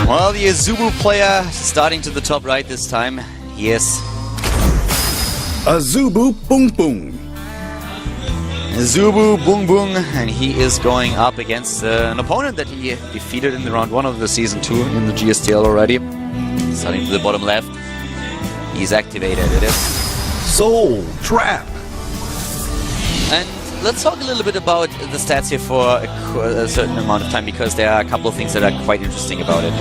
Well, the AZUBU player starting to the top right this time. Yes. AZUBU Boom Boom. AZUBU Boom Boom, and he is going up against an opponent that he defeated in the round 1 of the Season 2 in the GSTL already. Starting to the bottom left. He's activated. It is Soul Trap. And let's talk a little bit about the stats here for a certain amount of time, because there are a couple of things that are quite interesting about it.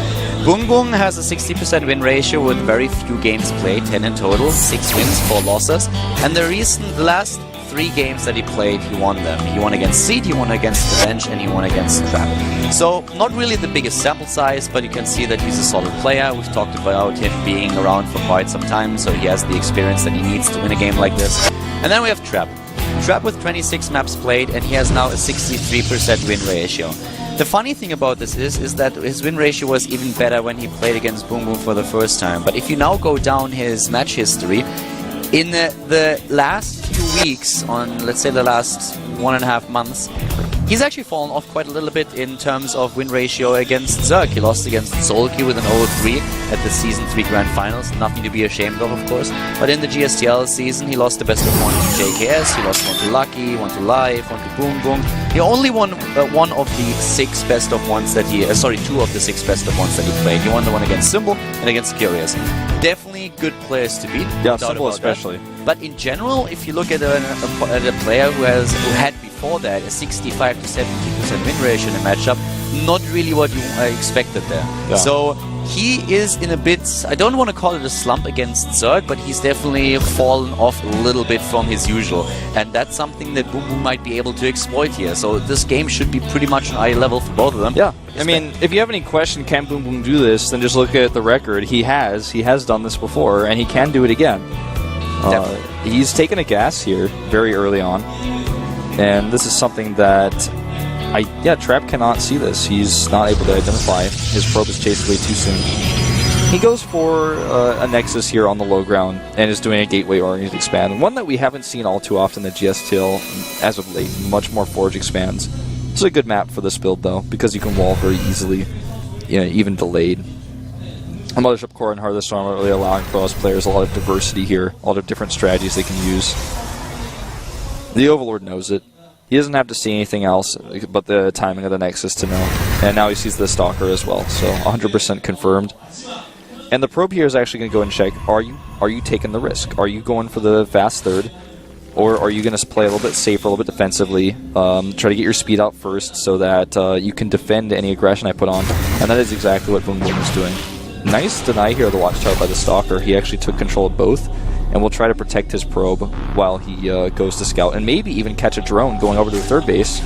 Boom Boom has a 60% win ratio with very few games played, 10 in total, 6 wins, 4 losses. And the last 3 games that he played, he won them. He won against Seed, he won against the Bench, and he won against Trap. So, not really the biggest sample size, but you can see that he's a solid player. We've talked about him being around for quite some time, so he has the experience that he needs to win a game like this. And then we have Trap. Trap with 26 maps played, and he has now a 63% win ratio. The funny thing about this is that his win ratio was even better when he played against Boom Boom for the first time. But if you now go down his match history, in the last few weeks, on let's say the last 1.5 months, he's actually fallen off quite a little bit in terms of win ratio against Zerg. He lost against Solki with an 0-3 at the Season 3 Grand Finals. Nothing to be ashamed of course. But in the GSTL season, he lost the best of 1 to JKS, he lost 1 to Lucky, 1 to Live, 1 to Boom Boom. He only won one of the 6 best of 1s that he... 2 of the 6 best of 1s that he played. He won the one against Symbol and against Curious. Definitely good players to beat. Yeah, Symbol especially. That. But in general, if you look at a player who had before that a 65 to 70% win ratio in a matchup, not really what you expected there. Yeah. So he is in a bit, I don't want to call it a slump against Zerg, but he's definitely fallen off a little bit from his usual. And that's something that Boom Boom might be able to exploit here. So this game should be pretty much on eye level for both of them. Yeah. I mean, if you have any question, can Boom Boom do this, then just look at the record. He has done this before, and he can do it again. He's taken a gas here very early on. And this is something that, Trap cannot see this. He's not able to identify. His probe is chased away too soon. He goes for a Nexus here on the low ground and is doing a gateway-oriented expand. One that we haven't seen all too often in the GSTL as of late. Much more Forge expands. It's a good map for this build, though, because you can wall very easily, even delayed. A Mothership Core and Hearthstone Storm are really allowing for us players a lot of diversity here, a lot of different strategies they can use. The Overlord knows it. He doesn't have to see anything else but the timing of the Nexus to know. And now he sees the Stalker as well, so 100% confirmed. And the probe here is actually going to go and check, are you taking the risk? Are you going for the fast third? Or are you going to play a little bit safer, a little bit defensively, try to get your speed out first so that you can defend any aggression I put on? And that is exactly what Boom Boom is doing. Nice deny here of the Watchtower by the Stalker. He actually took control of both. And will try to protect his probe while he goes to scout, and maybe even catch a drone going over to the third base.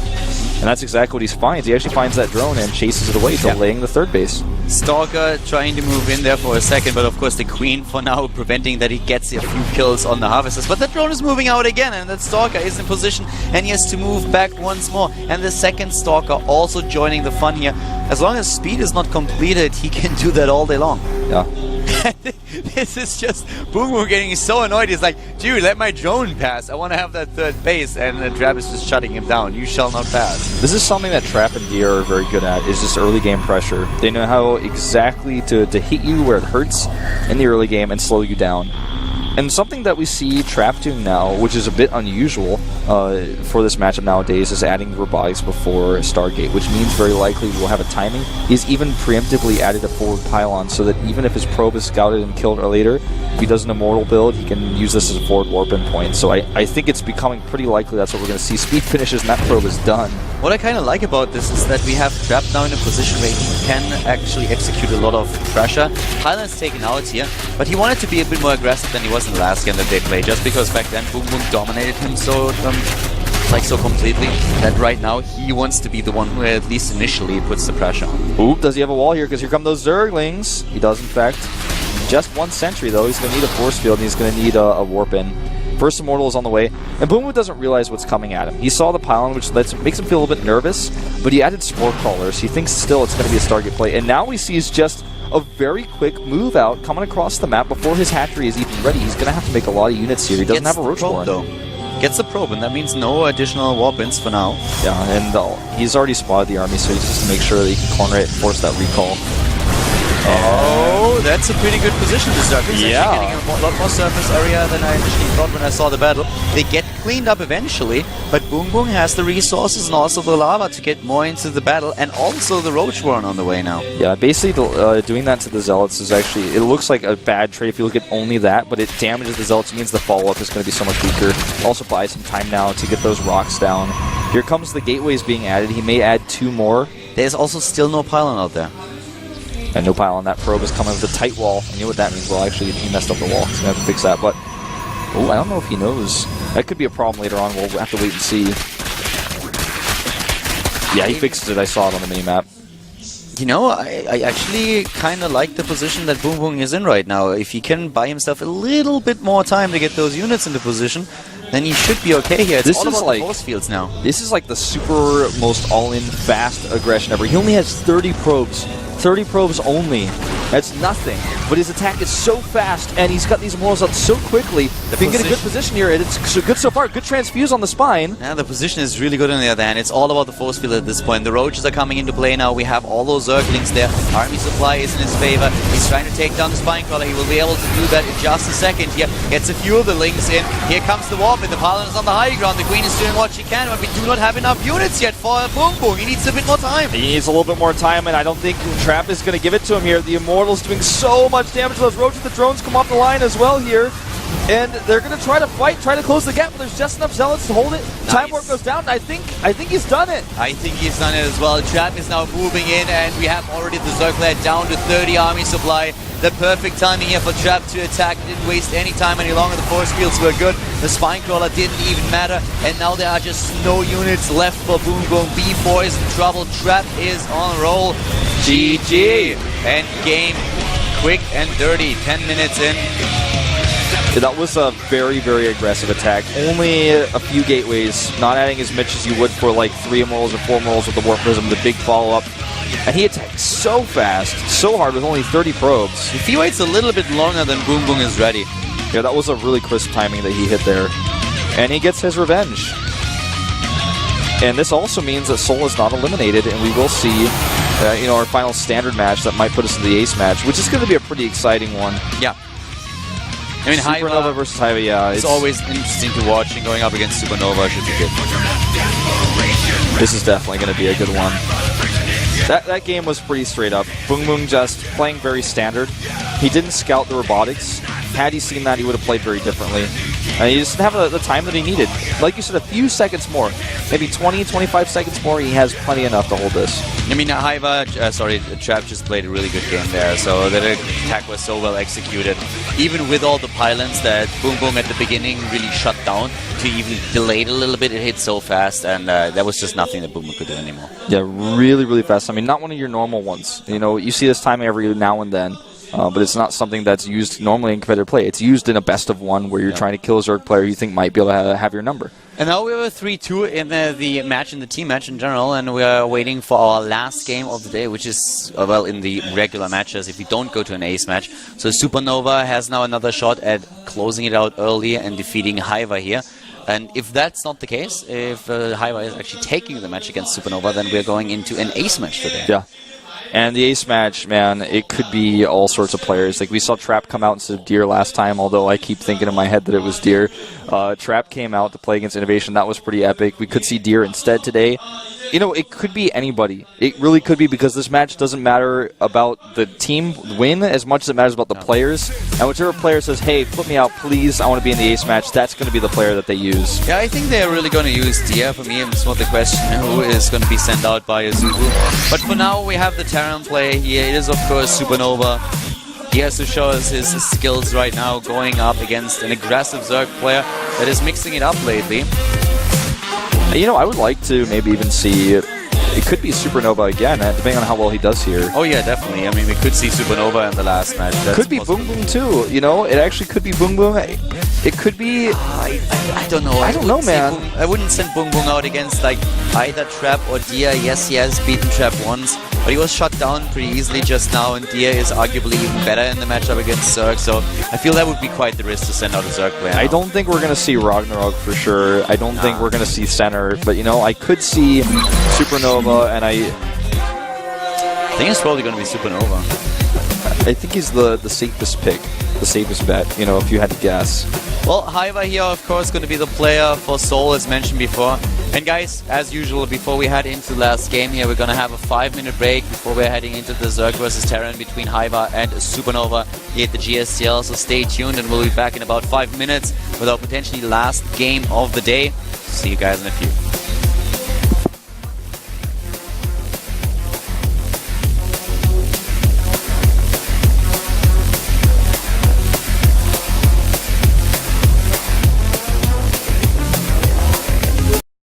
And that's exactly what he finds. He actually finds that drone and chases it away, delaying the third base. Stalker trying to move in there for a second, but of course the Queen for now preventing that he gets a few kills on the Harvesters. But the drone is moving out again, and that Stalker is in position, and he has to move back once more. And the second Stalker also joining the fun here. As long as speed is not completed, he can do that all day long. Yeah. This is just Boom Boom getting so annoyed. He's like, dude, let my drone pass. I want to have that third base. And then Trap is just shutting him down. You shall not pass. This is something that Trap and Gear are very good at, is just early game pressure. They know how exactly to hit you where it hurts in the early game and slow you down. And something that we see Trap doing now, which is a bit unusual for this matchup nowadays, is adding robotics before Stargate, which means very likely we'll have a timing. He's even preemptively added a forward pylon so that even if his probe is scouted and killed later, if he does an immortal build, he can use this as a forward warp endpoint. So I think it's becoming pretty likely that's what we're going to see. Speed finishes and that probe is done. What I kind of like about this is that we have Trap now in a position where he can actually execute a lot of pressure. Pylon's taken out here, but he wanted to be a bit more aggressive than he was in the last game that they played, just because back then Boom Boom dominated him so completely that right now he wants to be the one who at least initially puts the pressure on. Oop, does he have a wall here? Because here come those Zerglings. He does, in fact. Just 1 sentry, though. He's going to need a force field, and he's going to need a warp in. First Immortal is on the way, and Boom Boom doesn't realize what's coming at him. He saw the pylon, which makes him feel a little bit nervous, but he added Spore Crawlers. He thinks still it's going to be a Stargate play, and now he sees just a very quick move out coming across the map before his hatchery is even ready. He's going to have to make a lot of units here. He doesn't have a Roach Warren. Gets the probe, and that means no additional warp-ins for now. Yeah, and he's already spotted the army, so he's just to make sure that he can corner it and force that recall. Oh, that's a pretty good position to Zerg. He's Yeah. actually getting a lot more surface area than I initially thought when I saw the battle. They get cleaned up eventually, but Boom Boom has the resources and also the lava to get more into the battle, and also the Roach Warren on the way now. Yeah, basically doing that to the Zealots is actually, it looks like a bad trade if you look at only that, but it damages the Zealots, means the follow-up is going to be so much weaker. Also buys some time now to get those rocks down. Here comes the gateways being added. He may add 2 more. There's also still no pylon out there. And no pylon. That probe is coming with a tight wall. I knew what that means. Well, actually, he messed up the wall. He's going to have to fix that. But, oh, I don't know if he knows. That could be a problem later on. We'll have to wait and see. Yeah, he fixed it. I saw it on the mini-map. You know, I actually kind of like the position that Boom Boom is in right now. If he can buy himself a little bit more time to get those units into position, then he should be okay here. It's all about the force fields now. This is like the super most all-in fast aggression ever. He only has 30 probes. 30 probes only. That's nothing. But his attack is so fast, and he's got these immortals out so quickly. If he can get a good position here, and it's good so far. Good transfuse on the spine. Yeah, the position is really good on the other hand. It's all about the force field at this point. The Roaches are coming into play now. We have all those Zerglings there. Army supply is in his favor. He's trying to take down the Spinecrawler. He will be able to do that in just a second here. Gets a few of the Lings in. Here comes the Warp, and the Pylon is on the high ground. The Queen is doing what she can, but we do not have enough units yet for Boom Boom. He needs a bit more time. He needs a little bit more time, and I don't think Trap is going to give it to him here. The Immortals doing so much damage to those Roaches. The drones come off the line as well here. And they're going to try to fight, try to close the gap, but there's just enough Zealots to hold it. Nice. Time Warp goes down. I think he's done it. I think he's done it as well. Trap is now moving in, and we have already the Zerglair down to 30 army supply. The perfect timing here for Trap to attack. Didn't waste any time any longer. The force fields were good. The Spinecrawler didn't even matter. And now there are just no units left for Boom Boom. B4 is in trouble. Trap is on roll. GG. And game quick and dirty. 10 minutes in. That was a very, very aggressive attack. Only a few gateways, not adding as much as you would for like 3 Immortals or 4 Immortals with the Warp Prism, the big follow-up. And he attacked so fast, so hard with only 30 probes. If he waits a little bit longer than Boom Boom is ready. Yeah, that was a really crisp timing that he hit there. And he gets his revenge. And this also means that Soul is not eliminated, and we will see our final standard match that might put us in the ace match, which is going to be a pretty exciting one. Yeah. I mean, Supernova versus Hiva, yeah. It's always interesting to watch, and going up against Supernova should be good. This is definitely going to be a good one. That game was pretty straight up. Boom Boom just playing very standard. He didn't scout the robotics. Had he seen that, he would have played very differently. And he just didn't have the time that he needed. Like you said, a few seconds more. Maybe 20, 25 seconds more, he has plenty enough to hold this. I mean, Trap just played a really good game there. So that attack was so well executed. Even with all the pylons that Boom Boom at the beginning really shut down, to even delay it a little bit, it hit so fast, and there was just nothing that Boom Boom could do anymore. Yeah, really, really fast. I mean, not one of your normal ones. You see this timing every now and then. But it's not something that's used normally in competitive play. It's used in a best of one where you're trying to kill a Zerg player you think might be able to have your number. And now we have a 3-2 in the match, in the team match in general, and we are waiting for our last game of the day, which is, in the regular matches, if we don't go to an ace match. So Supernova has now another shot at closing it out early and defeating Hiva here. And if that's not the case, if Hiva is actually taking the match against Supernova, then we're going into an ace match today. Yeah. And the ace match, man, it could be all sorts of players. Like, we saw Trap come out instead of Deer last time, although I keep thinking in my head that it was Deer. Trap came out to play against Innovation. That was pretty epic. We could see Deer instead today. It could be anybody. It really could be, because this match doesn't matter about the team win as much as it matters about the players. And whichever player says, hey, put me out, please, I want to be in the ace match, that's going to be the player that they use. Yeah, I think they're really going to use Deer. For me, it's not the question who is going to be sent out by AZUBU. But for now, we have the Terran play here. It is, of course, Supernova. He has to show us his skills right now, going up against an aggressive Zerg player that is mixing it up lately. I would like to maybe even see, it could be Supernova again, depending on how well he does here. Oh yeah, definitely. I mean, we could see Supernova in the last match. That's could be Boom Boom too, it actually could be Boom Boom. It could be... I don't know. I don't know, man. I wouldn't send Boom Boom out against either Trap or Deer. Yes, he has beaten Trap once, but he was shut down pretty easily just now, and Deer is arguably even better in the matchup against Zerg, so I feel that would be quite the risk to send out a Zerg player. I don't think we're going to see Ragnarok for sure. I don't think we're going to see Center, but I could see Supernova, and I think it's probably going to be Supernova. I think he's the safest pick, the safest bet, you know, if you had to guess. Well, Haiva here, of course, going to be the player for Seoul, as mentioned before. And guys, as usual, before we head into the last game here, we're going to have a 5-minute break before we're heading into the Zerg versus Terran between Haiva and Supernova here at the GSTL. So stay tuned, and we'll be back in about 5 minutes with our potentially last game of the day. See you guys in a few.